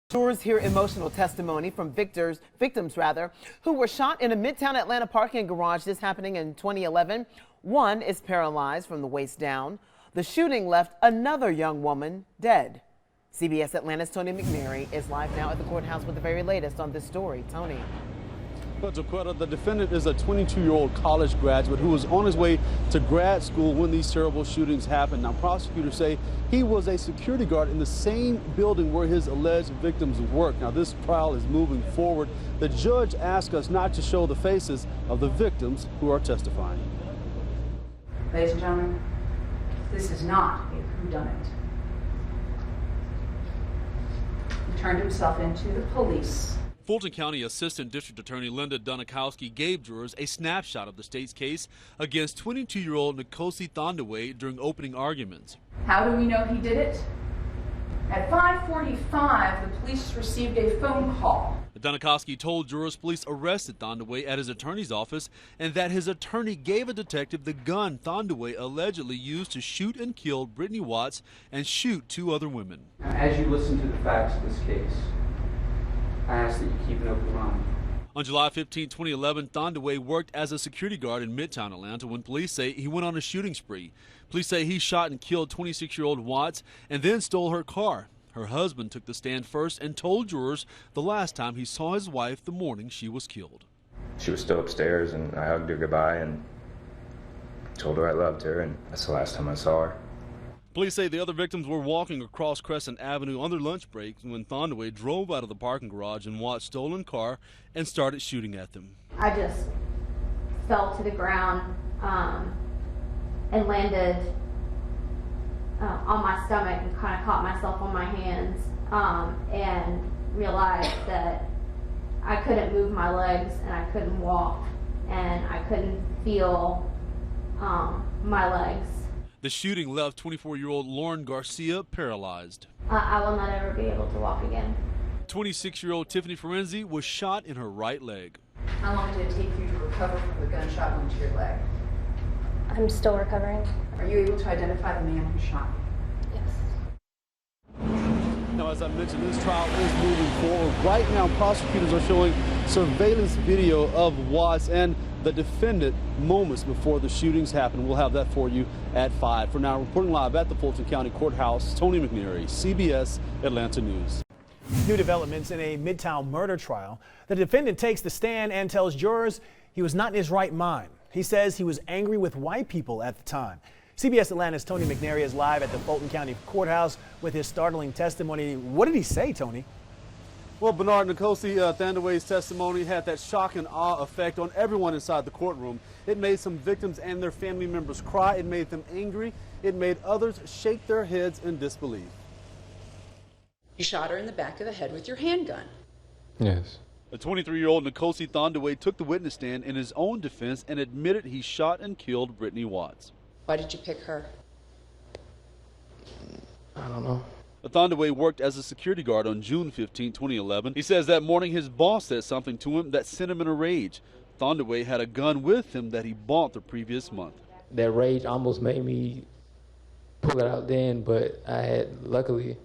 Jurors hear emotional testimony from victims who were shot in a Midtown Atlanta parking garage. This happening in 2011. One is paralyzed from the waist down. The shooting left another young woman dead. CBS Atlanta's Tony McNary is live now at the courthouse with the very latest on this story. Tony. Well, Jaquetta, the defendant is a 22-year-old college graduate who was on his way to grad school when these terrible shootings happened. Now, prosecutors say he was a security guard in the same building where his alleged victims worked. Now, this trial is moving forward. The judge asked us not to show the faces of the victims who are testifying. Ladies and gentlemen, this is not a whodunit. He turned himself into the police. Fulton County Assistant District Attorney Linda Dunikowski gave jurors a snapshot of the state's case against 22-year-old Nkosi Thandiwe during opening arguments. How do we know he did it? At 5:45, the police received a phone call. Dunikowski told jurors police arrested Thandiwe at his attorney's office and that his attorney gave a detective the gun Thandiwe allegedly used to shoot and kill Brittany Watts and shoot two other women. Now, as you listen to the facts of this case, I ask that you keep an open mind. On July 15, 2011, Thandiwe worked as a security guard in Midtown Atlanta when police say he went on a shooting spree. Police say he shot and killed 26-year-old Watts and then stole her car. Her husband took the stand first and told jurors the last time he saw his wife the morning she was killed. She was still upstairs and I hugged her goodbye and told her I loved her, and that's the last time I saw her. Police say the other victims were walking across Crescent Avenue on their lunch break when Thandiwe drove out of the parking garage in Watts' stolen car and started shooting at them. I just fell to the ground and landed on my stomach and kind of caught myself on my hands and realized that I couldn't move my legs and I couldn't walk and I couldn't feel my legs. The shooting left 24-year-old Lauren Garcia paralyzed. I will not ever be able to walk again. 26-year-old Tiffany Ferenzi was shot in her right leg. How long did it take you to recover from the gunshot wound to your leg? I'm still recovering. Are you able to identify the man who shot you? Yes. Now, as I mentioned, this trial is moving forward. Right now, prosecutors are showing surveillance video of Watts and the defendant moments before the shootings happened. We'll have that for you at 5. For now, reporting live at the Fulton County Courthouse, Tony McNary, CBS Atlanta News. New developments in a Midtown murder trial. The defendant takes the stand and tells jurors he was not in his right mind. He says he was angry with white people at the time. CBS Atlanta's Tony McNary is live at the Fulton County Courthouse with his startling testimony. What did he say, Tony? Well, Bernard, Nkosi Thandiwe's testimony had that shock and awe effect on everyone inside the courtroom. It made some victims and their family members cry. It made them angry. It made others shake their heads in disbelief. You shot her in the back of the head with your handgun. Yes. The 23-year-old Nkosi Thandiwe took the witness stand in his own defense and admitted he shot and killed Brittany Watts. Why did you pick her? I don't know. Thandiwe worked as a security guard on June 15, 2011. He says that morning his boss said something to him that sent him in a rage. Thandiwe had a gun with him that he bought the previous month. That rage almost made me pull it out then, but luckily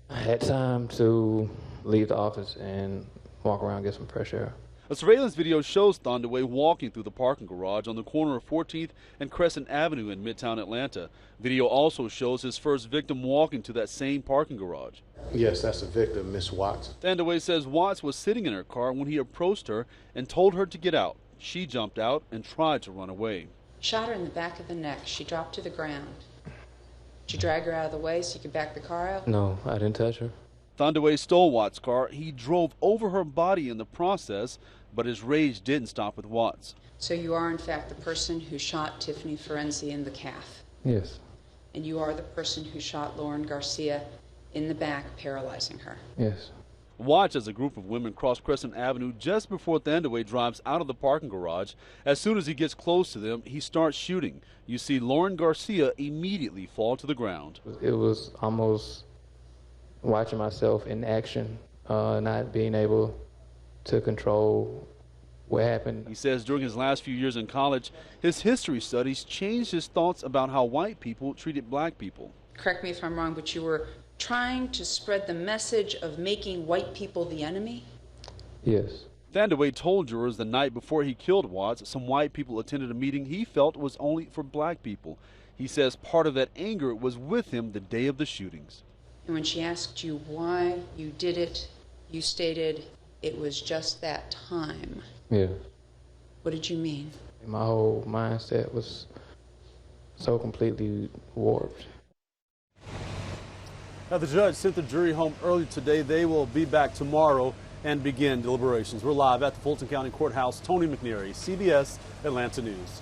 I had time to leave the office and walk around, get some fresh air. A surveillance video shows Thandiwe walking through the parking garage on the corner of 14th and Crescent Avenue in Midtown Atlanta. Video also shows his first victim walking to that same parking garage. Yes, that's the victim, Miss Watts. Thandiwe says Watts was sitting in her car when he approached her and told her to get out. She jumped out and tried to run away. Shot her in the back of the neck. She dropped to the ground. Did you drag her out of the way so you could back the car out? No, I didn't touch her. Thandiwe stole Watts' car. He drove over her body in the process, but his rage didn't stop with Watts. So you are, in fact, the person who shot Tiffany Ferenzi in the calf? Yes. And you are the person who shot Lauren Garcia in the back, paralyzing her? Yes. Watch as a group of women cross Crescent Avenue just before Thandiwe drives out of the parking garage. As soon as he gets close to them, he starts shooting. You see Lauren Garcia immediately fall to the ground. It was almost watching myself in action, not being able to control what happened. He says during his last few years in college, his history studies changed his thoughts about how white people treated black people. Correct me if I'm wrong, but you were trying to spread the message of making white people the enemy? Yes. Thandiwe told jurors the night before he killed Watts, some white people attended a meeting he felt was only for black people. He says part of that anger was with him the day of the shootings. And when she asked you why you did it, you stated it was just that time. Yeah. What did you mean? My whole mindset was so completely warped. Now, the judge sent the jury home early today. They will be back tomorrow and begin deliberations. We're live at the Fulton County Courthouse. Tony McNary, CBS Atlanta News.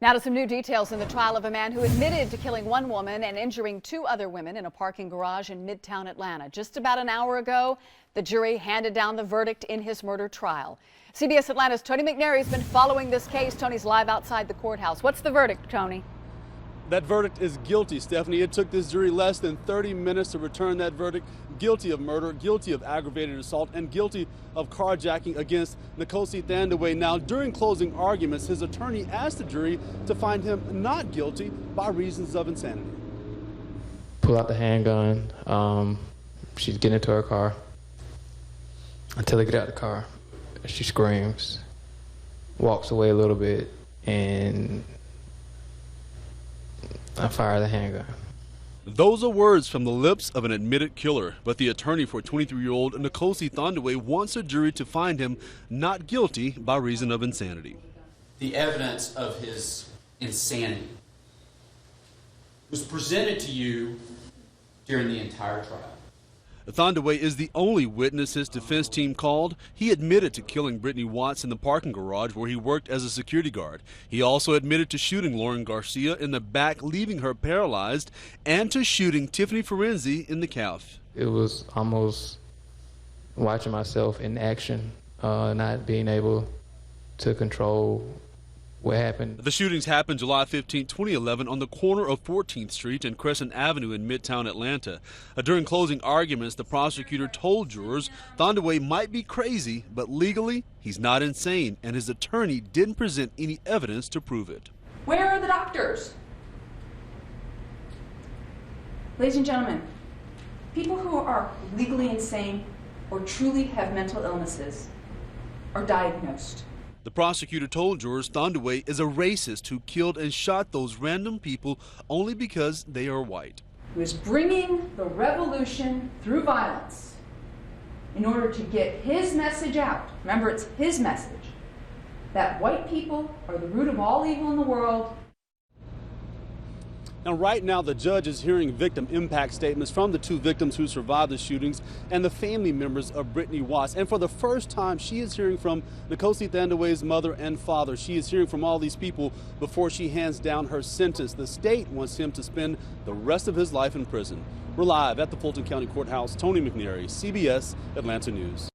Now to some new details in the trial of a man who admitted to killing one woman and injuring two other women in a parking garage in Midtown Atlanta. Just about an hour ago, the jury handed down the verdict in his murder trial. CBS Atlanta's Tony McNary has been following this case. Tony's live outside the courthouse. What's the verdict, Tony? That verdict is guilty, Stephanie. It took this jury less than 30 minutes to return that verdict. Guilty of murder, guilty of aggravated assault, and guilty of carjacking against Nkosi Thandiwe. Now, during closing arguments, his attorney asked the jury to find him not guilty by reasons of insanity. Pull out the handgun. She's getting into her car. Until they get out of the car, she screams, walks away a little bit, and I fire the handgun. Those are words from the lips of an admitted killer, but the attorney for 23-year-old Nkosi Thandiwe wants a jury to find him not guilty by reason of insanity. The evidence of his insanity was presented to you during the entire trial. Thandiwe is the only witness his defense team called. He admitted to killing Brittany Watts in the parking garage where he worked as a security guard. He also admitted to shooting Lauren Garcia in the back, leaving her paralyzed, and to shooting Tiffany Ferenzi in the calf. It was almost watching myself in action, not being able to control what happened. The shootings happened July 15, 2011 on the corner of 14th Street and Crescent Avenue in Midtown Atlanta. During closing arguments, the prosecutor told jurors Thandiwe might be crazy, but legally he's not insane, and his attorney didn't present any evidence to prove it. Where are the doctors? Ladies and gentlemen, people who are legally insane or truly have mental illnesses are diagnosed. The prosecutor told jurors Thandiwe is a racist who killed and shot those random people only because they are white. He was bringing the revolution through violence in order to get his message out. Remember, it's his message that white people are the root of all evil in the world. Now, right now, the judge is hearing victim impact statements from the two victims who survived the shootings and the family members of Brittany Watts. And for the first time, she is hearing from Nkosi Thandiwe's mother and father. She is hearing from all these people before she hands down her sentence. The state wants him to spend the rest of his life in prison. We're live at the Fulton County Courthouse. Tony McNary, CBS Atlanta News.